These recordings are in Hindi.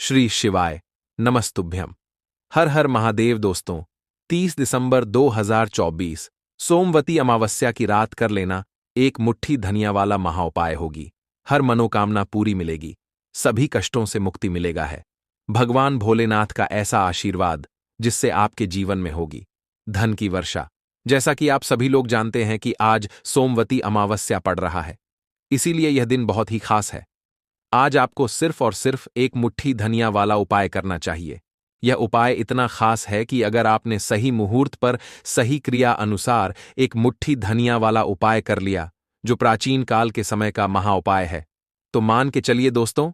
श्री शिवाय नमस्तुभ्यम। हर हर महादेव। दोस्तों, 30 दिसंबर 2024 सोमवती अमावस्या की रात कर लेना एक मुट्ठी धनिया वाला महाउपाय होगी। हर मनोकामना पूरी मिलेगी, सभी कष्टों से मुक्ति मिलेगा है। भगवान भोलेनाथ का ऐसा आशीर्वाद जिससे आपके जीवन में होगी धन की वर्षा। जैसा कि आप सभी लोग जानते हैं कि आज सोमवती अमावस्या पड़ रहा है, इसीलिए यह दिन बहुत ही खास है। आज आपको सिर्फ और सिर्फ एक मुट्ठी धनिया वाला उपाय करना चाहिए। यह उपाय इतना खास है कि अगर आपने सही मुहूर्त पर सही क्रिया अनुसार एक मुट्ठी धनिया वाला उपाय कर लिया, जो प्राचीन काल के समय का महाउपाय है, तो मान के चलिए दोस्तों,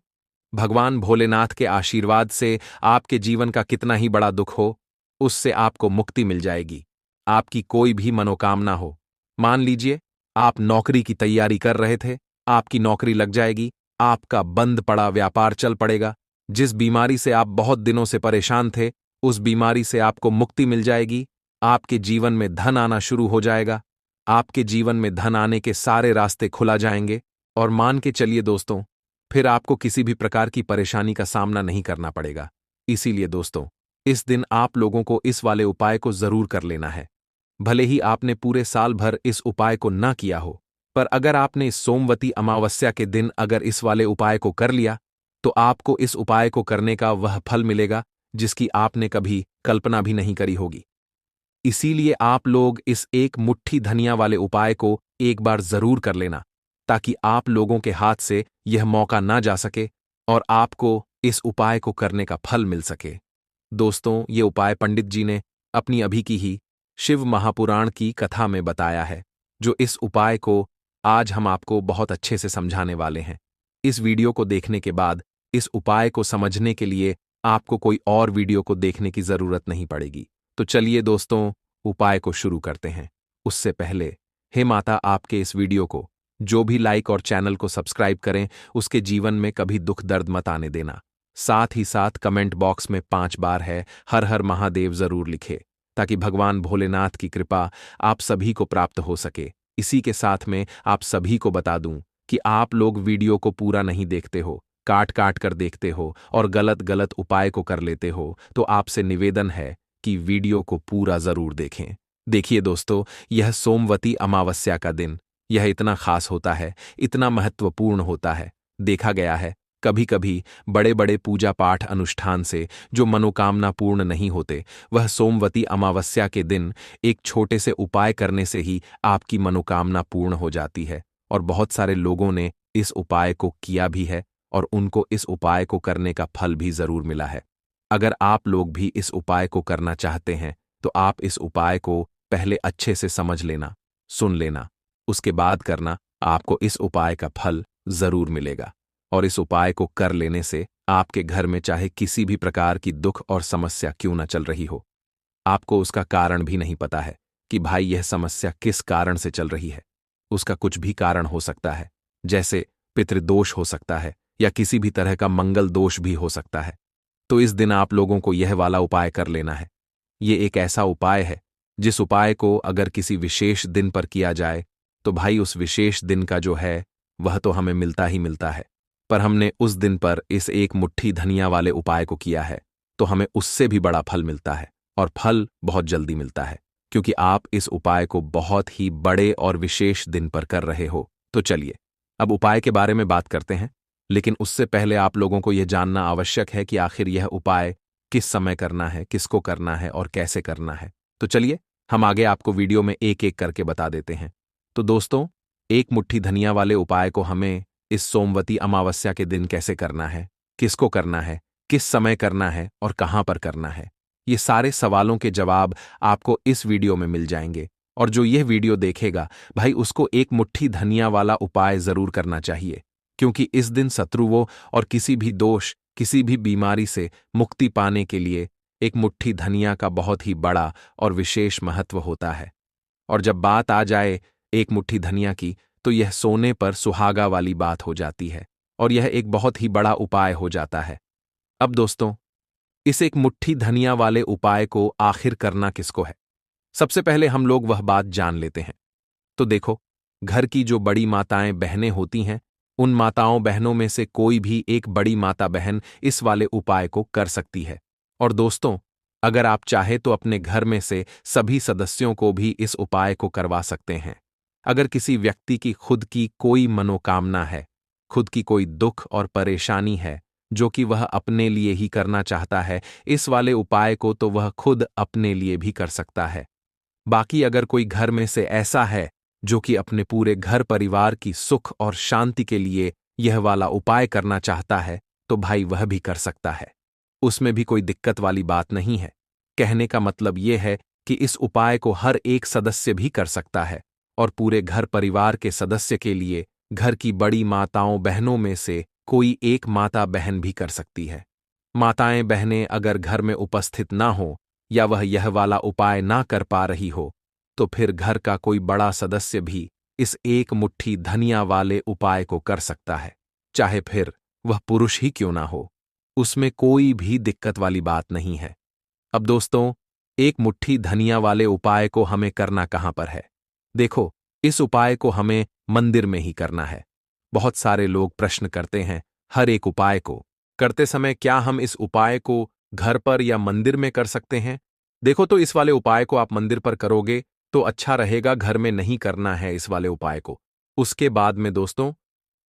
भगवान भोलेनाथ के आशीर्वाद से आपके जीवन का कितना ही बड़ा दुख हो, उससे आपको मुक्ति मिल जाएगी। आपकी कोई भी मनोकामना हो, मान लीजिए आप नौकरी की तैयारी कर रहे थे, आपकी नौकरी लग जाएगी, आपका बंद पड़ा व्यापार चल पड़ेगा, जिस बीमारी से आप बहुत दिनों से परेशान थे, उस बीमारी से आपको मुक्ति मिल जाएगी। आपके जीवन में धन आना शुरू हो जाएगा, आपके जीवन में धन आने के सारे रास्ते खुला जाएंगे। और मान के चलिए दोस्तों, फिर आपको किसी भी प्रकार की परेशानी का सामना नहीं करना पड़ेगा। इसीलिए दोस्तों, इस दिन आप लोगों को इस वाले उपाय को जरूर कर लेना है। भले ही आपने पूरे साल भर इस उपाय को ना किया हो, पर अगर आपने इस सोमवती अमावस्या के दिन अगर इस वाले उपाय को कर लिया, तो आपको इस उपाय को करने का वह फल मिलेगा जिसकी आपने कभी कल्पना भी नहीं करी होगी। इसीलिए आप लोग इस एक मुट्ठी धनिया वाले उपाय को एक बार जरूर कर लेना, ताकि आप लोगों के हाथ से यह मौका ना जा सके और आपको इस उपाय को करने का फल मिल सके। दोस्तों, ये उपाय पंडित जी ने अपनी अभी की ही शिव महापुराण की कथा में बताया है, जो इस उपाय को आज हम आपको बहुत अच्छे से समझाने वाले हैं। इस वीडियो को देखने के बाद इस उपाय को समझने के लिए आपको कोई और वीडियो को देखने की जरूरत नहीं पड़ेगी। तो चलिए दोस्तों, उपाय को शुरू करते हैं। उससे पहले हे माता, आपके इस वीडियो को जो भी लाइक और चैनल को सब्सक्राइब करें, उसके जीवन में कभी दुख दर्द मत आने देना। साथ ही साथ कमेंट बॉक्स में 5 बार है हर हर महादेव जरूर लिखे, ताकि भगवान भोलेनाथ की कृपा आप सभी को प्राप्त हो सके। इसी के साथ में आप सभी को बता दूं कि आप लोग वीडियो को पूरा नहीं देखते हो, काट काट कर देखते हो और गलत गलत उपाय को कर लेते हो, तो आपसे निवेदन है कि वीडियो को पूरा जरूर देखें। देखिए दोस्तों, यह सोमवती अमावस्या का दिन यह इतना खास होता है, इतना महत्वपूर्ण होता है। देखा गया है कभी कभी बड़े बड़े पूजा पाठ अनुष्ठान से जो मनोकामना पूर्ण नहीं होते, वह सोमवती अमावस्या के दिन एक छोटे से उपाय करने से ही आपकी मनोकामना पूर्ण हो जाती है। और बहुत सारे लोगों ने इस उपाय को किया भी है और उनको इस उपाय को करने का फल भी जरूर मिला है। अगर आप लोग भी इस उपाय को करना चाहते हैं, तो आप इस उपाय को पहले अच्छे से समझ लेना, सुन लेना, उसके बाद करना। आपको इस उपाय का फल जरूर मिलेगा। और इस उपाय को कर लेने से आपके घर में चाहे किसी भी प्रकार की दुख और समस्या क्यों न चल रही हो, आपको उसका कारण भी नहीं पता है कि भाई यह समस्या किस कारण से चल रही है। उसका कुछ भी कारण हो सकता है, जैसे पितृदोष हो सकता है या किसी भी तरह का मंगल दोष भी हो सकता है। तो इस दिन आप लोगों को यह वाला उपाय कर लेना है। ये एक ऐसा उपाय है जिस उपाय को अगर किसी विशेष दिन पर किया जाए, तो भाई उस विशेष दिन का जो है वह तो हमें मिलता ही मिलता है। पर हमने उस दिन पर इस एक मुट्ठी धनिया वाले उपाय को किया है, तो हमें उससे भी बड़ा फल मिलता है, और फल बहुत जल्दी मिलता है, क्योंकि आप इस उपाय को बहुत ही बड़े और विशेष दिन पर कर रहे हो। तो चलिए अब उपाय के बारे में बात करते हैं, लेकिन उससे पहले आप लोगों को यह जानना आवश्यक है कि आखिर यह उपाय किस समय करना है, किसको करना है और कैसे करना है। तो चलिए हम आगे आपको वीडियो में एक एक करके बता देते हैं। तो दोस्तों, एक मुट्ठी धनिया वाले उपाय को हमें इस सोमवती अमावस्या के दिन कैसे करना है, किसको करना है, किस समय करना है और कहां पर करना है, ये सारे सवालों के जवाब आपको इस वीडियो में मिल जाएंगे। और जो यह वीडियो देखेगा भाई, उसको एक मुट्ठी धनिया वाला उपाय जरूर करना चाहिए, क्योंकि इस दिन शत्रुओं और किसी भी दोष, किसी भी बीमारी से मुक्ति पाने के लिए एक मुट्ठी धनिया का बहुत ही बड़ा और विशेष महत्व होता है। और जब बात आ जाए एक मुट्ठी धनिया की, तो यह सोने पर सुहागा वाली बात हो जाती है और यह एक बहुत ही बड़ा उपाय हो जाता है। अब दोस्तों, इस एक मुट्ठी धनिया वाले उपाय को आखिर करना किसको है, सबसे पहले हम लोग वह बात जान लेते हैं। तो देखो, घर की जो बड़ी माताएं बहनें होती हैं, उन माताओं बहनों में से कोई भी एक बड़ी माता बहन इस वाले उपाय को कर सकती है। और दोस्तों, अगर आप चाहे तो अपने घर में से सभी सदस्यों को भी इस उपाय को करवा सकते हैं। अगर किसी व्यक्ति की खुद की कोई मनोकामना है, खुद की कोई दुख और परेशानी है जो कि वह अपने लिए ही करना चाहता है, इस वाले उपाय को तो वह खुद अपने लिए भी कर सकता है। बाकी अगर कोई घर में से ऐसा है जो कि अपने पूरे घर परिवार की सुख और शांति के लिए यह वाला उपाय करना चाहता है, तो भाई वह भी कर सकता है। उसमें भी कोई दिक्कत वाली बात नहीं है। कहने का मतलब यह है कि इस उपाय को हर एक सदस्य भी कर सकता है और पूरे घर परिवार के सदस्य के लिए घर की बड़ी माताओं बहनों में से कोई एक माता बहन भी कर सकती है। माताएं बहनें अगर घर में उपस्थित ना हो या वह यह वाला उपाय ना कर पा रही हो, तो फिर घर का कोई बड़ा सदस्य भी इस एक मुट्ठी धनिया वाले उपाय को कर सकता है, चाहे फिर वह पुरुष ही क्यों ना हो। उसमें कोई भी दिक्कत वाली बात नहीं है। अब दोस्तों, एक मुट्ठी धनिया वाले उपाय को हमें करना कहां पर है? देखो, इस उपाय को हमें मंदिर में ही करना है। बहुत सारे लोग प्रश्न करते हैं, हर एक उपाय को करते समय क्या हम इस उपाय को घर पर या मंदिर में कर सकते हैं? देखो, तो इस वाले उपाय को आप मंदिर पर करोगे तो अच्छा रहेगा, घर में नहीं करना है इस वाले उपाय को। उसके बाद में दोस्तों,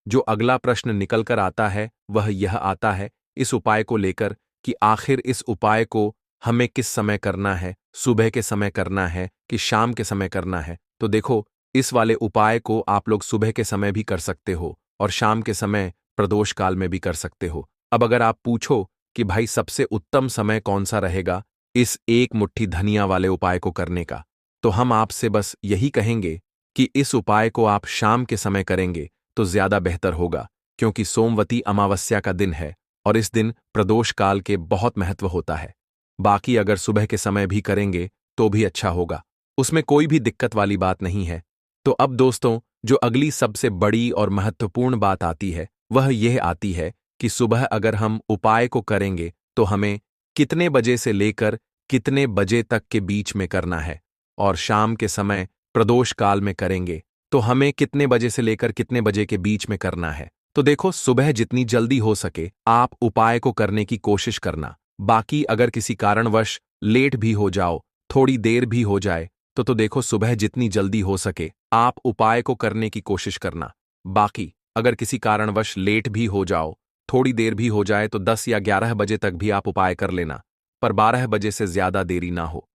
जो अगला प्रश्न निकल कर आता है वह यह आता है इस उपाय को लेकर कि आखिर इस उपाय को हमें किस समय करना है, सुबह के समय करना है कि शाम के समय करना है? तो देखो, इस वाले उपाय को आप लोग सुबह के समय भी कर सकते हो और शाम के समय प्रदोष काल में भी कर सकते हो। अब अगर आप पूछो कि भाई सबसे उत्तम समय कौन सा रहेगा इस एक मुट्ठी धनिया वाले उपाय को करने का, तो हम आपसे बस यही कहेंगे कि इस उपाय को आप शाम के समय करेंगे तो ज्यादा बेहतर होगा, क्योंकि सोमवती अमावस्या का दिन है और इस दिन प्रदोष काल के बहुत महत्व होता है। बाकी अगर सुबह के समय भी करेंगे तो भी अच्छा होगा, उसमें कोई भी दिक्कत वाली बात नहीं है। तो अब दोस्तों, जो अगली सबसे बड़ी और महत्वपूर्ण बात आती है वह यह आती है कि सुबह अगर हम उपाय को करेंगे तो हमें कितने बजे से लेकर कितने बजे तक के बीच में करना है, और शाम के समय प्रदोष काल में करेंगे तो हमें कितने बजे से लेकर कितने बजे के बीच में करना है। तो देखो, सुबह जितनी जल्दी हो सके आप उपाय को करने की कोशिश करना। बाकी अगर किसी कारणवश लेट भी हो जाओ, थोड़ी देर भी हो जाए, तो देखो, सुबह जितनी जल्दी हो सके आप उपाय को करने की कोशिश करना। बाकी अगर किसी कारणवश लेट भी हो जाओ, थोड़ी देर भी हो जाए, तो 10 या 11 बजे तक भी आप उपाय कर लेना, पर 12 बजे से ज्यादा देरी ना हो।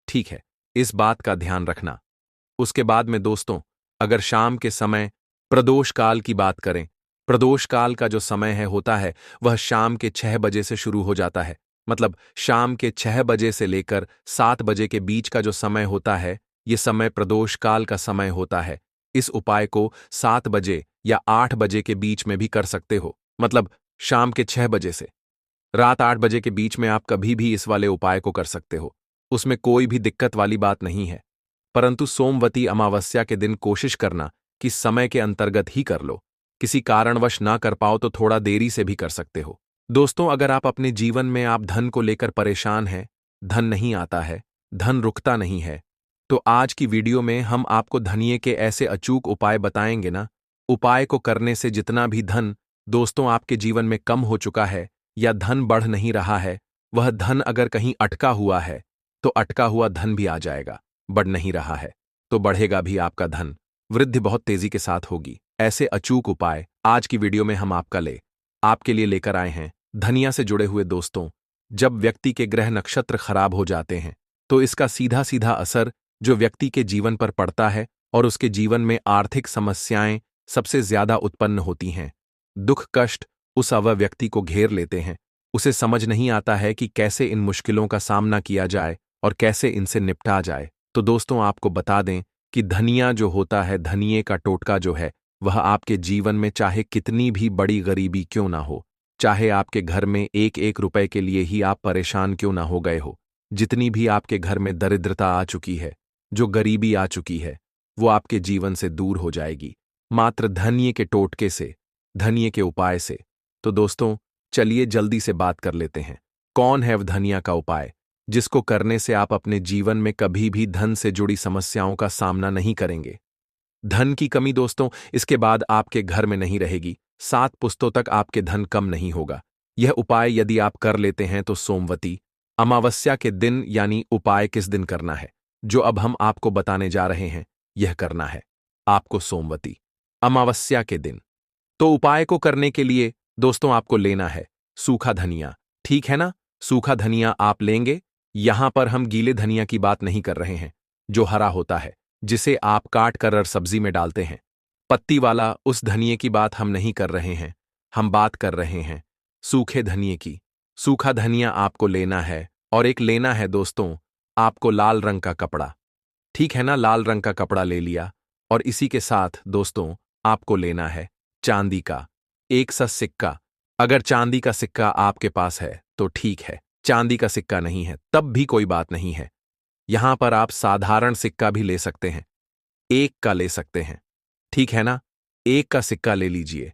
ठीक है, इस बात का ध्यान रखना। उसके बाद में दोस्तों, अगर शाम के समय प्रदोष काल की बात करें, प्रदोष काल का जो समय है होता है वह शाम के 6 बजे से शुरू हो जाता है। मतलब शाम के 6 बजे से लेकर 7 बजे के बीच का जो समय होता है, ये समय प्रदोष काल का समय होता है। इस उपाय को 7 बजे या 8 बजे के बीच में भी कर सकते हो। मतलब शाम के 6 बजे से रात 8 बजे के बीच में आप कभी भी इस वाले उपाय को कर सकते हो, उसमें कोई भी दिक्कत वाली बात नहीं है। परंतु सोमवती अमावस्या के दिन कोशिश करना कि समय के अंतर्गत ही कर लो। किसी कारणवश ना कर पाओ तो थोड़ा देरी से भी कर सकते हो। दोस्तों, अगर आप अपने जीवन में आप धन को लेकर परेशान हैं, धन नहीं आता है, धन रुकता नहीं है, तो आज की वीडियो में हम आपको धनिये के ऐसे अचूक उपाय बताएंगे ना, उपाय को करने से जितना भी धन दोस्तों आपके जीवन में कम हो चुका है या धन बढ़ नहीं रहा है, वह धन अगर कहीं अटका हुआ है तो अटका हुआ धन भी आ जाएगा। बढ़ नहीं रहा है तो बढ़ेगा भी आपका धन, वृद्धि बहुत तेजी के साथ होगी। ऐसे अचूक उपाय आज की वीडियो में हम आपके लिए लेकर आए हैं। धनिया से जुड़े हुए दोस्तों, जब व्यक्ति के ग्रह नक्षत्र खराब हो जाते हैं तो इसका सीधा सीधा असर जो व्यक्ति के जीवन पर पड़ता है और उसके जीवन में आर्थिक समस्याएं सबसे ज्यादा उत्पन्न होती हैं। दुख कष्ट उस अवय व्यक्ति को घेर लेते हैं। उसे समझ नहीं आता है कि कैसे इन मुश्किलों का सामना किया जाए और कैसे इनसे निपटा जाए। तो दोस्तों, आपको बता दें कि धनिया जो होता है, धनिये का टोटका जो है, वह आपके जीवन में चाहे कितनी भी बड़ी गरीबी क्यों ना हो, चाहे आपके घर में एक एक रुपए के लिए ही आप परेशान क्यों ना हो गए हो, जितनी भी आपके घर में दरिद्रता आ चुकी है, जो गरीबी आ चुकी है, वो आपके जीवन से दूर हो जाएगी मात्र धनिये के टोटके से, धनिये के उपाय से। तो दोस्तों, चलिए जल्दी से बात कर लेते हैं, कौन है वह धनिया का उपाय जिसको करने से आप अपने जीवन में कभी भी धन से जुड़ी समस्याओं का सामना नहीं करेंगे। धन की कमी दोस्तों, इसके बाद आपके घर में नहीं रहेगी। 7 पुस्तों तक आपके धन कम नहीं होगा। यह उपाय यदि आप कर लेते हैं तो सोमवती अमावस्या के दिन, यानी उपाय किस दिन करना है, जो अब हम आपको बताने जा रहे हैं, यह करना है आपको सोमवती अमावस्या के दिन। तो उपाय को करने के लिए दोस्तों आपको लेना है सूखा धनिया, ठीक है ना? सूखा धनिया आप लेंगे। यहां पर हम गीले धनिया की बात नहीं कर रहे हैं, जो हरा होता है, जिसे आप काट कर सब्जी में डालते हैं। पत्ती वाला उस धनिये की बात हम नहीं कर रहे हैं, हम बात कर रहे हैं सूखे धनिये की। सूखा धनिया आपको लेना है, और एक लेना है दोस्तों आपको लाल रंग का कपड़ा, ठीक है ना? लाल रंग का कपड़ा ले लिया, और इसी के साथ दोस्तों आपको लेना है चांदी का एक सा सिक्का। अगर चांदी का सिक्का आपके पास है तो ठीक है, चांदी का सिक्का नहीं है तब भी कोई बात नहीं है। यहां पर आप साधारण सिक्का भी ले सकते हैं, एक का ले सकते हैं, ठीक है ना? एक का सिक्का ले लीजिए,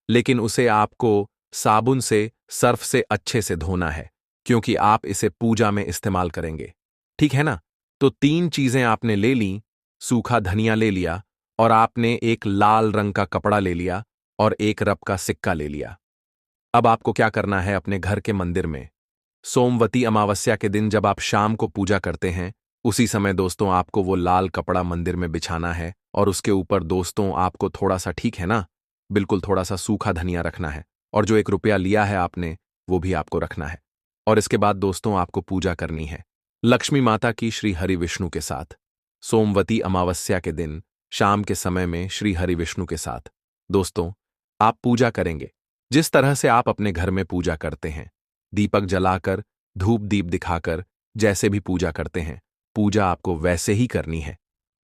लेकिन उसे आपको साबुन से, सर्फ से अच्छे से धोना है, क्योंकि आप इसे पूजा में इस्तेमाल करेंगे, ठीक है ना? तो 3 चीजें आपने ले ली, सूखा धनिया ले लिया, और आपने एक लाल रंग का कपड़ा ले लिया, और एक रब का सिक्का ले लिया। अब आपको क्या करना है, अपने घर के मंदिर में सोमवती अमावस्या के दिन जब आप शाम को पूजा करते हैं, उसी समय दोस्तों आपको वो लाल कपड़ा मंदिर में बिछाना है, और उसके ऊपर दोस्तों आपको थोड़ा सा, ठीक है ना, बिल्कुल थोड़ा सा सूखा धनिया रखना है, और जो 1 रुपया लिया है आपने वो भी आपको रखना है। और इसके बाद दोस्तों आपको पूजा करनी है लक्ष्मी माता की श्री हरि विष्णु के साथ। सोमवती अमावस्या के दिन शाम के समय में श्री हरि विष्णु के साथ दोस्तों आप पूजा करेंगे, जिस तरह से आप अपने घर में पूजा करते हैं, दीपक जलाकर, धूप दीप दिखाकर, जैसे भी पूजा करते हैं, पूजा आपको वैसे ही करनी है।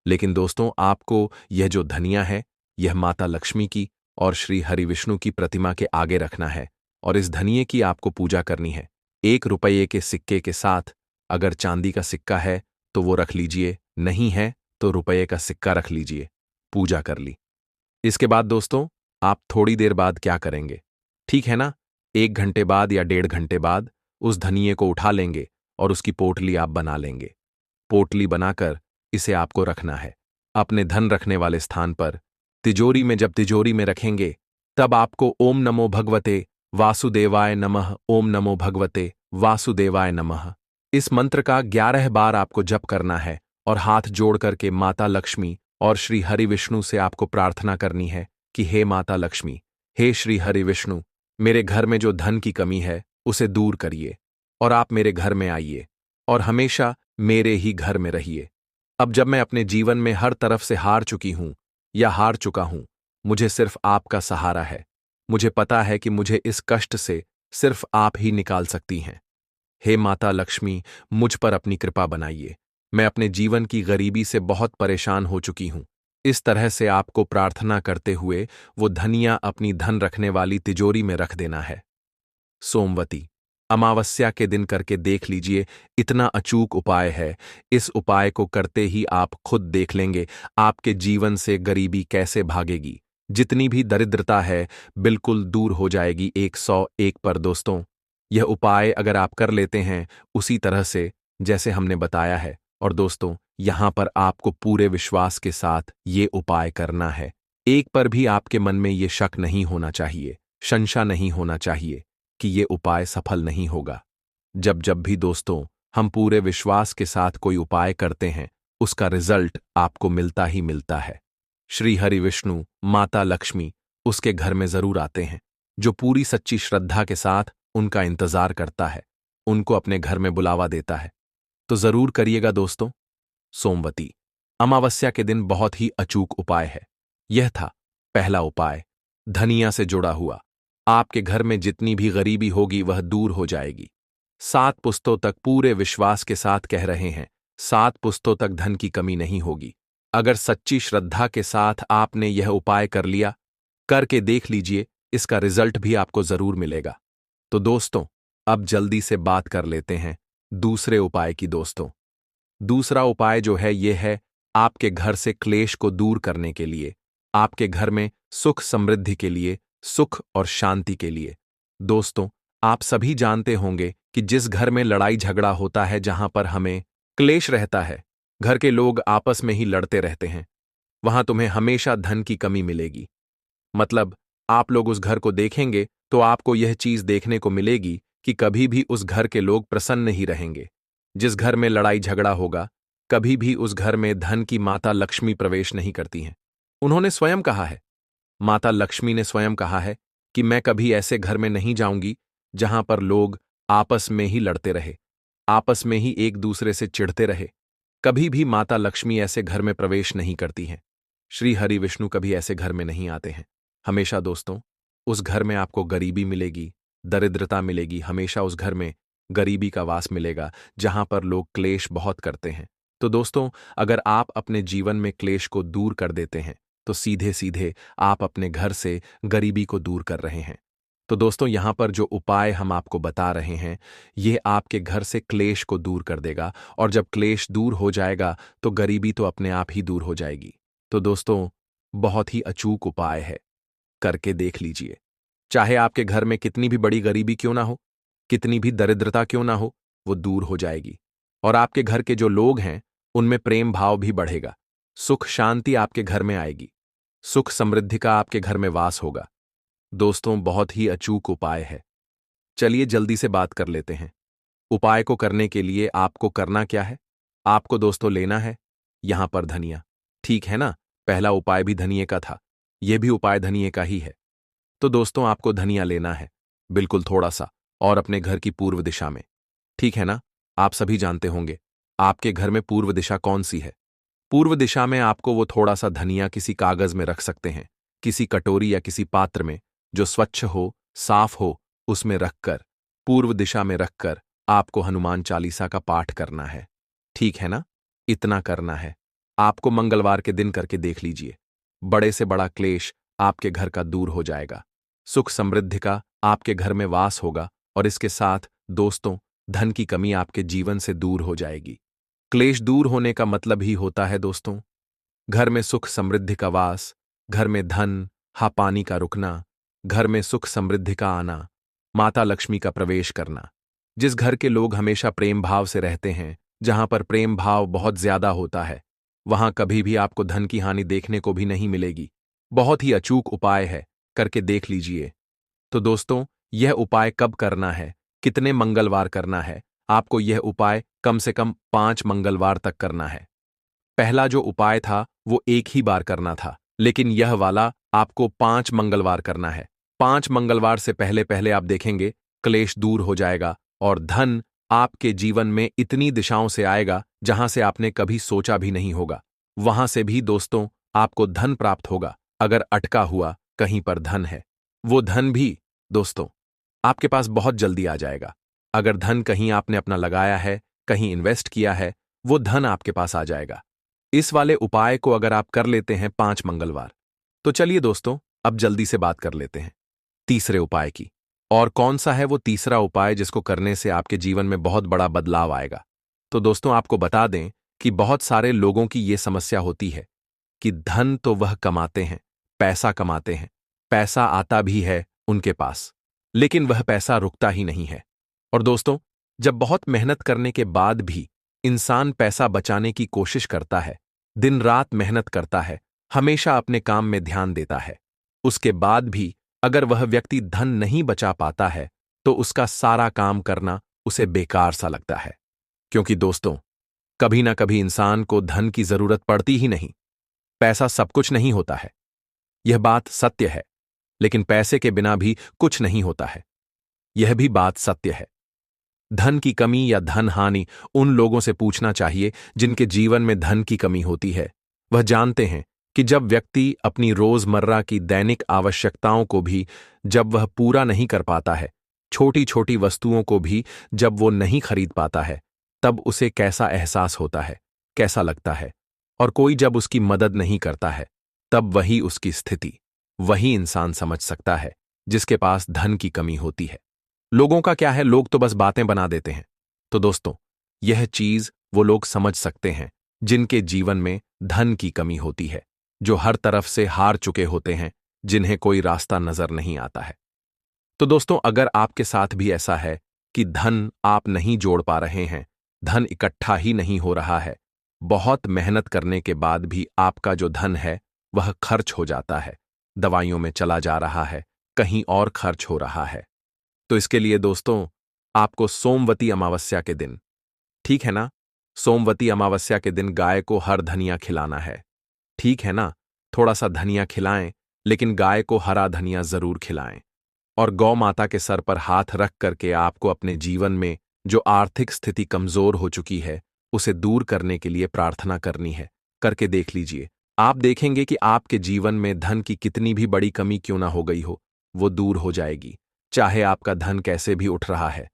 लेकिन दोस्तों आपको यह जो धनिया है, यह माता लक्ष्मी की और श्री हरि विष्णु की प्रतिमा के आगे रखना है, और इस धनिये की आपको पूजा करनी है 1 रुपये के सिक्के के साथ। अगर चांदी का सिक्का है तो वो रख लीजिए, नहीं है तो रुपये का सिक्का रख लीजिए। पूजा कर ली। इसके बाद दोस्तों आप थोड़ी देर बाद क्या करेंगे, ठीक है ना? 1 घंटे बाद या 1.5 घंटे बाद उस धनिये को उठा लेंगे, और उसकी पोटली आप बना लेंगे। पोटली बनाकर इसे आपको रखना है अपने धन रखने वाले स्थान पर, तिजोरी में। जब तिजोरी में रखेंगे तब आपको ओम नमो भगवते वासुदेवाय नमः, ओम नमो भगवते वासुदेवाय नमः, इस मंत्र का 11 बार आपको जप करना है, और हाथ जोड़ करके माता लक्ष्मी और श्री हरि विष्णु से आपको प्रार्थना करनी है कि हे माता लक्ष्मी, हे श्री हरि विष्णु, मेरे घर में जो धन की कमी है उसे दूर करिए, और आप मेरे घर में आइए, और हमेशा मेरे ही घर में रहिए। अब जब मैं अपने जीवन में हर तरफ से हार चुकी हूं या हार चुका हूं, मुझे सिर्फ आपका सहारा है। मुझे पता है कि मुझे इस कष्ट से सिर्फ आप ही निकाल सकती हैं। हे माता लक्ष्मी, मुझ पर अपनी कृपा बनाइए। मैं अपने जीवन की गरीबी से बहुत परेशान हो चुकी हूं। इस तरह से आपको प्रार्थना करते हुए वो धनिया अपनी धन रखने वाली तिजोरी में रख देना है। सोमवती अमावस्या के दिन करके देख लीजिए, इतना अचूक उपाय है। इस उपाय को करते ही आप खुद देख लेंगे आपके जीवन से गरीबी कैसे भागेगी। जितनी भी दरिद्रता है बिल्कुल दूर हो जाएगी 101 पर। दोस्तों यह उपाय अगर आप कर लेते हैं उसी तरह से जैसे हमने बताया है, और दोस्तों यहां पर आपको पूरे विश्वास के साथ ये उपाय करना है। एक पर भी आपके मन में ये शक नहीं होना चाहिए, संशय नहीं होना चाहिए कि ये उपाय सफल नहीं होगा। जब जब भी दोस्तों हम पूरे विश्वास के साथ कोई उपाय करते हैं, उसका रिजल्ट आपको मिलता ही मिलता है। श्री हरि विष्णु, माता लक्ष्मी उसके घर में जरूर आते हैं, जो पूरी सच्ची श्रद्धा के साथ उनका इंतजार करता है, उनको अपने घर में बुलावा देता है। तो जरूर करिएगा दोस्तों। सोमवती अमावस्या के दिन बहुत ही अचूक उपाय है। यह था पहला उपाय, धनिया से जुड़ा हुआ। आपके घर में जितनी भी गरीबी होगी वह दूर हो जाएगी। 7 पुस्तों तक पूरे विश्वास के साथ कह रहे हैं, 7 पुस्तों तक धन की कमी नहीं होगी। अगर सच्ची श्रद्धा के साथ आपने यह उपाय कर लिया, करके देख लीजिए, इसका रिजल्ट भी आपको जरूर मिलेगा। तो दोस्तों अब जल्दी से बात कर लेते हैं दूसरे उपाय की। दोस्तों दूसरा उपाय जो है ये है आपके घर से क्लेश को दूर करने के लिए, आपके घर में सुख समृद्धि के लिए, सुख और शांति के लिए। दोस्तों आप सभी जानते होंगे कि जिस घर में लड़ाई झगड़ा होता है, जहां पर हमें क्लेश रहता है, घर के लोग आपस में ही लड़ते रहते हैं, वहां तुम्हें हमेशा धन की कमी मिलेगी। मतलब आप लोग उस घर को देखेंगे तो आपको यह चीज देखने को मिलेगी कि कभी भी उस घर के लोग प्रसन्न ही रहेंगे। जिस घर में लड़ाई झगड़ा होगा, कभी भी उस घर में धन की माता लक्ष्मी प्रवेश नहीं करती हैं। उन्होंने स्वयं कहा है, माता लक्ष्मी ने स्वयं कहा है कि मैं कभी ऐसे घर में नहीं जाऊंगी जहां पर लोग आपस में ही लड़ते रहे, आपस में ही एक दूसरे से चिढ़ते रहे। कभी भी माता लक्ष्मी ऐसे घर में प्रवेश नहीं करती हैं। श्री हरि विष्णु कभी ऐसे घर में नहीं आते हैं। हमेशा दोस्तों, उस घर में आपको गरीबी मिलेगी, दरिद्रता मिलेगी। हमेशा उस घर में गरीबी का वास मिलेगा जहां पर लोग क्लेश बहुत करते हैं। तो दोस्तों, अगर आप अपने जीवन में क्लेश को दूर कर देते हैं तो सीधे सीधे आप अपने घर से गरीबी को दूर कर रहे हैं। तो दोस्तों, यहां पर जो उपाय हम आपको बता रहे हैं, ये आपके घर से क्लेश को दूर कर देगा, और जब क्लेश दूर हो जाएगा तो गरीबी तो अपने आप ही दूर हो जाएगी। तो दोस्तों, बहुत ही अचूक उपाय है, करके देख लीजिए। चाहे आपके घर में कितनी भी बड़ी गरीबी क्यों ना हो, कितनी भी दरिद्रता क्यों ना हो, वो दूर हो जाएगी। और आपके घर के जो लोग हैं उनमें प्रेम भाव भी बढ़ेगा। सुख शांति आपके घर में आएगी। सुख समृद्धि का आपके घर में वास होगा। दोस्तों, बहुत ही अचूक उपाय है। चलिए जल्दी से बात कर लेते हैं। उपाय को करने के लिए आपको करना क्या है? आपको दोस्तों लेना है यहां पर धनिया। ठीक है ना? पहला उपाय भी धनिये का था, यह भी उपाय धनिये का ही है। तो दोस्तों, आपको धनिया लेना है, बिल्कुल थोड़ा सा, और अपने घर की पूर्व दिशा में। ठीक है ना? आप सभी जानते होंगे आपके घर में पूर्व दिशा कौन सी है। पूर्व दिशा में आपको वो थोड़ा सा धनिया किसी कागज में रख सकते हैं, किसी कटोरी या किसी पात्र में जो स्वच्छ हो, साफ हो, उसमें रखकर, पूर्व दिशा में रखकर आपको हनुमान चालीसा का पाठ करना है। ठीक है ना? इतना करना है। आपको मंगलवार के दिन करके देख लीजिए। बड़े से बड़ा क्लेश आपके घर का दूर हो जाएगा। सुख समृद्धि का आपके घर में वास होगा, और इसके साथ दोस्तों, धन की कमी आपके जीवन से दूर हो जाएगी। क्लेश दूर होने का मतलब ही होता है दोस्तों, घर में सुख समृद्धि का वास, घर में धन पानी का रुकना, घर में सुख समृद्धि का आना, माता लक्ष्मी का प्रवेश करना। जिस घर के लोग हमेशा प्रेम भाव से रहते हैं, जहां पर प्रेम भाव बहुत ज्यादा होता है, वहां कभी भी आपको धन की हानि देखने को भी नहीं मिलेगी। बहुत ही अचूक उपाय है, करके देख लीजिए। तो दोस्तों, यह उपाय कब करना है, कितने मंगलवार करना है? आपको यह उपाय कम से कम 5 मंगलवार तक करना है। पहला जो उपाय था वो एक ही बार करना था, लेकिन यह वाला आपको 5 मंगलवार करना है। 5 मंगलवार से पहले पहले आप देखेंगे क्लेश दूर हो जाएगा, और धन आपके जीवन में इतनी दिशाओं से आएगा जहां से आपने कभी सोचा भी नहीं होगा। वहां से भी दोस्तों आपको धन प्राप्त होगा। अगर अटका हुआ कहीं पर धन है, वो धन भी दोस्तों आपके पास बहुत जल्दी आ जाएगा। अगर धन कहीं आपने अपना लगाया है, कहीं इन्वेस्ट किया है, वो धन आपके पास आ जाएगा। इस वाले उपाय को अगर आप कर लेते हैं 5 मंगलवार, तो चलिए दोस्तों, अब जल्दी से बात कर लेते हैं तीसरे उपाय की। और कौन सा है वो तीसरा उपाय जिसको करने से आपके जीवन में बहुत बड़ा बदलाव आएगा? तो दोस्तों, आपको बता दें कि बहुत सारे लोगों की ये समस्या होती है कि धन तो वह कमाते हैं, पैसा कमाते हैं, पैसा आता भी है उनके पास, लेकिन वह पैसा रुकता ही नहीं है। और दोस्तों, जब बहुत मेहनत करने के बाद भी इंसान पैसा बचाने की कोशिश करता है, दिन रात मेहनत करता है, हमेशा अपने काम में ध्यान देता है, उसके बाद भी अगर वह व्यक्ति धन नहीं बचा पाता है तो उसका सारा काम करना उसे बेकार सा लगता है। क्योंकि दोस्तों, कभी ना कभी इंसान को धन की जरूरत पड़ती ही नहीं। पैसा सब कुछ नहीं होता है, यह बात सत्य है, लेकिन पैसे के बिना भी कुछ नहीं होता है, यह भी बात सत्य है। धन की कमी या धन हानि उन लोगों से पूछना चाहिए जिनके जीवन में धन की कमी होती है। वह जानते हैं कि जब व्यक्ति अपनी रोजमर्रा की दैनिक आवश्यकताओं को भी जब वह पूरा नहीं कर पाता है, छोटी छोटी वस्तुओं को भी जब वो नहीं खरीद पाता है, तब उसे कैसा एहसास होता है, कैसा लगता है। और कोई जब उसकी मदद नहीं करता है, तब वही उसकी स्थिति, वही इंसान समझ सकता है जिसके पास धन की कमी होती है। लोगों का क्या है, लोग तो बस बातें बना देते हैं। तो दोस्तों, यह चीज वो लोग समझ सकते हैं जिनके जीवन में धन की कमी होती है, जो हर तरफ से हार चुके होते हैं, जिन्हें कोई रास्ता नजर नहीं आता है। तो दोस्तों, अगर आपके साथ भी ऐसा है कि धन आप नहीं जोड़ पा रहे हैं, धन इकट्ठा ही नहीं हो रहा है, बहुत मेहनत करने के बाद भी आपका जो धन है वह खर्च हो जाता है, दवाइयों में चला जा रहा है, कहीं और खर्च हो रहा है। तो इसके लिए दोस्तों, आपको सोमवती अमावस्या के दिन, ठीक है ना, सोमवती अमावस्या के दिन गाय को हर धनिया खिलाना है। ठीक है ना, थोड़ा सा धनिया खिलाएं, लेकिन गाय को हरा धनिया जरूर खिलाएं। और गौ माता के सर पर हाथ रख करके आपको अपने जीवन में जो आर्थिक स्थिति कमजोर हो चुकी है उसे दूर करने के लिए प्रार्थना करनी है। करके देख लीजिए, आप देखेंगे कि आपके जीवन में धन की कितनी भी बड़ी कमी क्यों ना हो गई हो, वो दूर हो जाएगी। चाहे आपका धन कैसे भी उठ रहा है,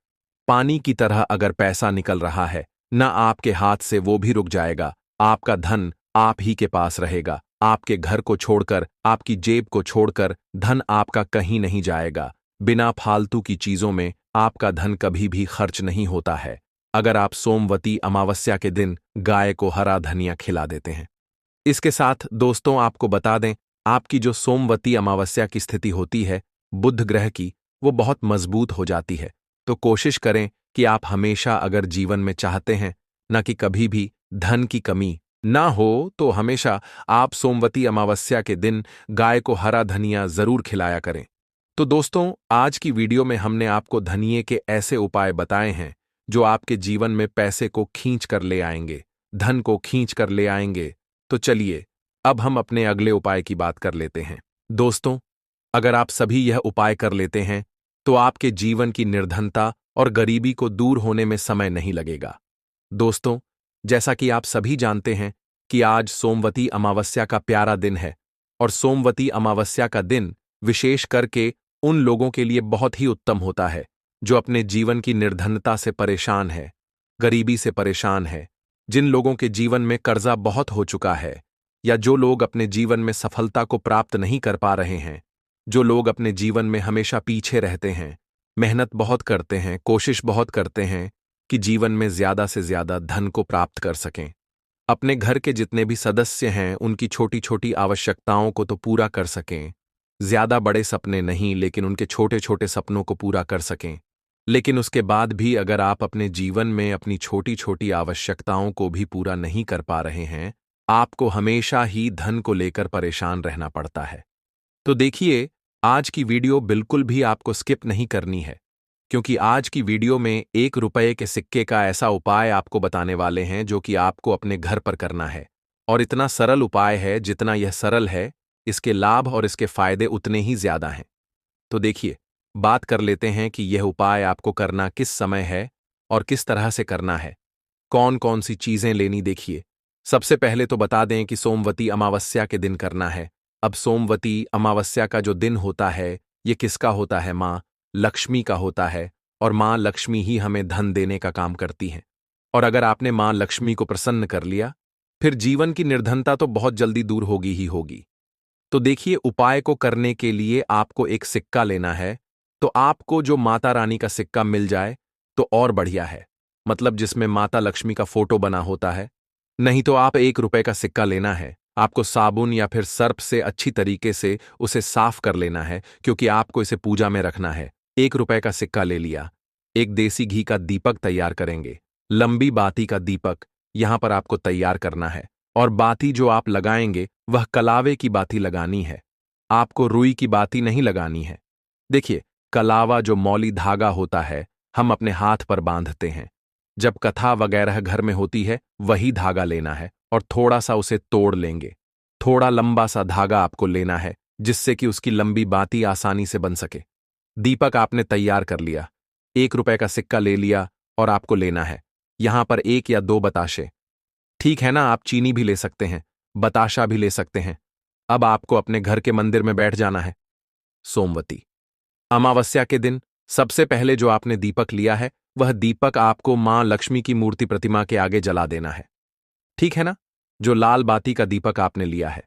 पानी की तरह अगर पैसा निकल रहा है, ना आपके हाथ से वो भी रुक जाएगा। आपका धन आप ही के पास रहेगा। आपके घर को छोड़कर, आपकी जेब को छोड़कर धन आपका कहीं नहीं जाएगा। बिना फालतू की चीजों में आपका धन कभी भी खर्च नहीं होता है, अगर आप सोमवती अमावस्या के दिन गाय को हरा धनिया खिला देते हैं। इसके साथ दोस्तों आपको बता दें, आपकी जो सोमवती अमावस्या की स्थिति होती है बुध ग्रह की, वो बहुत मजबूत हो जाती है। तो कोशिश करें कि आप हमेशा अगर जीवन में चाहते हैं ना कि कभी भी धन की कमी ना हो, तो हमेशा आप सोमवती अमावस्या के दिन गाय को हरा धनिया जरूर खिलाया करें। तो दोस्तों, आज की वीडियो में हमने आपको धनिये के ऐसे उपाय बताए हैं जो आपके जीवन में पैसे को खींच कर ले आएंगे, धन को खींच कर ले आएंगे। तो चलिए अब हम अपने अगले उपाय की बात कर लेते हैं। दोस्तों, अगर आप सभी यह उपाय कर लेते हैं तो आपके जीवन की निर्धनता और गरीबी को दूर होने में समय नहीं लगेगा। दोस्तों, जैसा कि आप सभी जानते हैं कि आज सोमवती अमावस्या का प्यारा दिन है, और सोमवती अमावस्या का दिन विशेष करके उन लोगों के लिए बहुत ही उत्तम होता है जो अपने जीवन की निर्धनता से परेशान है, गरीबी से परेशान है, जिन लोगों के जीवन में कर्जा बहुत हो चुका है, या जो लोग अपने जीवन में सफलता को प्राप्त नहीं कर पा रहे हैं, जो लोग अपने जीवन में हमेशा पीछे रहते हैं, मेहनत बहुत करते हैं, कोशिश बहुत करते हैं कि जीवन में ज्यादा से ज्यादा धन को प्राप्त कर सकें। अपने घर के जितने भी सदस्य हैं उनकी छोटी छोटी आवश्यकताओं को तो पूरा कर सकें। ज्यादा बड़े सपने नहीं, लेकिन उनके छोटे छोटे सपनों को पूरा कर सकें। लेकिन उसके बाद भी अगर आप अपने जीवन में अपनी छोटी छोटी आवश्यकताओं को भी पूरा नहीं कर पा रहे हैं, आपको हमेशा ही धन को लेकर परेशान रहना पड़ता है। तो देखिए, आज की वीडियो बिल्कुल भी आपको स्किप नहीं करनी है, क्योंकि आज की वीडियो में 1 रुपये के सिक्के का ऐसा उपाय आपको बताने वाले हैं जो कि आपको अपने घर पर करना है। और इतना सरल उपाय है, जितना यह सरल है, इसके लाभ और इसके फायदे उतने ही ज्यादा हैं। तो देखिए, बात कर लेते हैं कि यह उपाय आपको करना किस समय है और किस तरह से करना है, कौन कौन सी चीजें लेनी। देखिए, सबसे पहले तो बता दें कि सोमवती अमावस्या के दिन करना है। अब सोमवती अमावस्या का जो दिन होता है, ये किसका होता है? माँ लक्ष्मी का होता है, और माँ लक्ष्मी ही हमें धन देने का काम करती हैं। और अगर आपने माँ लक्ष्मी को प्रसन्न कर लिया, फिर जीवन की निर्धनता तो बहुत जल्दी दूर होगी ही होगी। तो देखिए, उपाय को करने के लिए आपको एक सिक्का लेना है। तो आपको जो माता रानी का सिक्का मिल जाए तो और बढ़िया है, मतलब जिसमें माता लक्ष्मी का फोटो बना होता है। नहीं तो आप 1 रुपये का सिक्का लेना है। आपको साबुन या फिर सर्फ से अच्छी तरीके से उसे साफ कर लेना है, क्योंकि आपको इसे पूजा में रखना है। 1 रुपये का सिक्का ले लिया। एक देसी घी का दीपक तैयार करेंगे। लंबी बाती का दीपक यहां पर आपको तैयार करना है, और बाती जो आप लगाएंगे वह कलावे की बाती लगानी है। आपको रुई की बाती नहीं लगानी है। देखिए, कलावा जो मौली धागा होता है, हम अपने हाथ पर बांधते हैं जब कथा वगैरह घर में होती है, वही धागा लेना है और थोड़ा सा उसे तोड़ लेंगे। थोड़ा लंबा सा धागा आपको लेना है, जिससे कि उसकी लंबी बाती आसानी से बन सके। दीपक आपने तैयार कर लिया, 1 रुपये का सिक्का ले लिया, और आपको लेना है यहां पर 1 या 2 बताशे। ठीक है ना, आप चीनी भी ले सकते हैं, बताशा भी ले सकते हैं। अब आपको अपने घर के मंदिर में बैठ जाना है। सोमवती अमावस्या के दिन सबसे पहले जो आपने दीपक लिया है, वह दीपक आपको मां लक्ष्मी की मूर्ति प्रतिमा के आगे जला देना है। ठीक है ना, जो लाल बाती का दीपक आपने लिया है।